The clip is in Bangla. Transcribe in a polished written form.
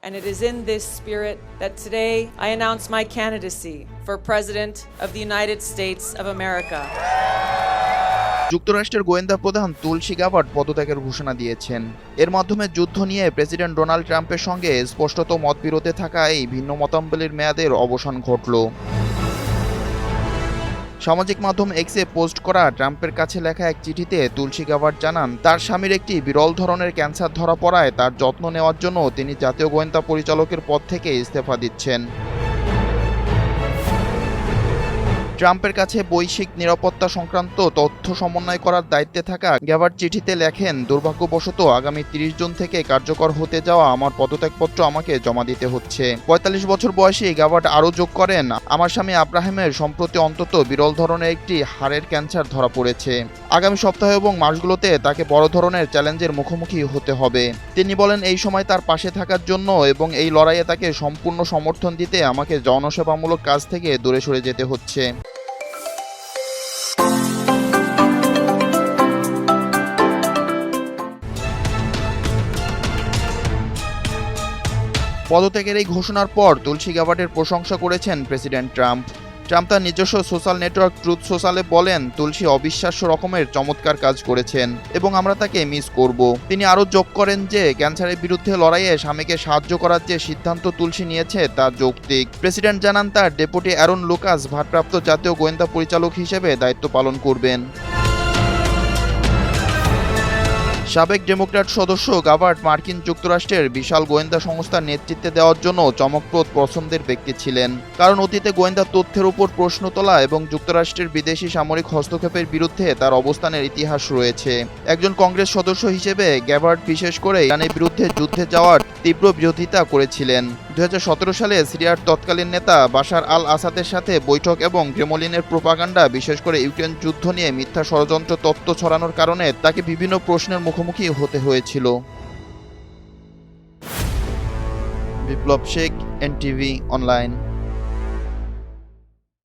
And it is in this spirit that today I announce my candidacy for President of the United States of America. যুক্তরাষ্ট্রের গোয়েন্দা প্রধান তুলসী গ্যাবার্ড পদত্যাগের ঘোষণা দিয়েছেন। এর মাধ্যমে যুদ্ধ নিয়ে প্রেসিডেন্ট ডোনাল্ড ট্রাম্পের সঙ্গে স্পষ্টত মতবিরোধে থাকা এই ভিন্ন মতামতের মেয়াদের অবসান ঘটল। সামাজিক মাধ্যম এক্সে পোস্ট করা ট্রাম্পের কাছে লেখা এক চিঠিতে তুলসী গ্যাবার্ড জানান, তার স্বামীর একটি বিরল ধরনের ক্যান্সার ধরা পড়ায় তার যত্ন নেওয়ার জন্য তিনি জাতীয় গোয়েন্দা পরিচালকের পদ থেকে ইস্তফা দিচ্ছেন। ট্রাম্পের কাছে বৈশ্বিক নিরাপত্তা সংক্রান্ত তথ্য সমন্বয় করার দায়িত্বে থাকা গ্যাবার্ড চিঠিতে লেখেন, দুর্ভাগ্যবশত আগামী 30 জুন থেকে কার্যকর হতে যাওয়া আমার পদত্যাগপত্র আমাকে জমা দিতে হচ্ছে। 45 বছর বয়সী গ্যাবার্ড আরও যোগ করেন, আমার স্বামী আব্রাহামের সম্প্রতি অন্তত বিরল ধরনের একটি হাড়ের ক্যান্সার ধরা পড়েছে। আগামী সপ্তাহ এবং মাসগুলোতে তাকে বড় ধরনের চ্যালেঞ্জের মুখোমুখি হতে হবে। তিনি বলেন, এই সময় তার পাশে থাকার জন্য এবং এই লড়াইয়ে তাকে সম্পূর্ণ সমর্থন দিতে আমাকে জনসেবামূলক কাজ থেকে দূরে সরে যেতে হচ্ছে। পদত্যাগের এই ঘোষণার পর তুলসী গ্যাবার্ডের প্রশংসা করেছেন প্রেসিডেন্ট ট্রাম্প। তার নিজস্ব সোশ্যাল নেটওয়ার্ক ট্রুথ সোশ্যালে বলেন, তুলসী অবিশ্বাস্য রকমের চমৎকার কাজ করেছেন এবং আমরা তাকে মিস করব। তিনি আরও যোগ করেন যে ক্যান্সারের বিরুদ্ধে লড়াইয়ে স্বামীকে সাহায্য করার যে সিদ্ধান্ত তুলসী নিয়েছে তা যৌক্তিক। প্রেসিডেন্ট জানান, তার ডেপুটি অ্যারন লুকাস ভারপ্রাপ্ত জাতীয় গোয়েন্দা পরিচালক হিসেবে দায়িত্ব পালন করবেন। সাবেক ডেমোক্র্যাট সদস্য গ্যাবার্ড মার্কিন যুক্তরাষ্ট্রের বিশাল গোয়েন্দা সংস্থার নেতৃত্বে দেওয়ার জন্য চমকপ্রদ পছন্দের ব্যক্তি ছিলেন, কারণ অতীতে গোয়েন্দা তথ্যের উপর প্রশ্ন তোলা এবং যুক্তরাষ্ট্রের বিদেশি সামরিক হস্তক্ষেপের বিরুদ্ধে তার অবস্থানের ইতিহাস রয়েছে। একজন কংগ্রেস সদস্য হিসেবে গ্যাবার্ড বিশেষ করে ইরানের বিরুদ্ধে যুদ্ধে যাওয়ার তীব্র বিরোধিতা করেছিলেন। 2017 সালে সিরিয়ার তৎকালীন নেতা বাশার আল আসাদের সাথে বৈঠক এবং ক্রেমলিনের প্রোপাগান্ডা, বিশেষ করে ইউক্রেন যুদ্ধ নিয়ে মিথ্যা ষড়যন্ত্র তথ্য ছড়ানোর কারণে তাকে বিভিন্ন প্রশ্নের মুখোমুখি হতে হয়েছিল। বিপ্লব শেখ, NTV অনলাইন।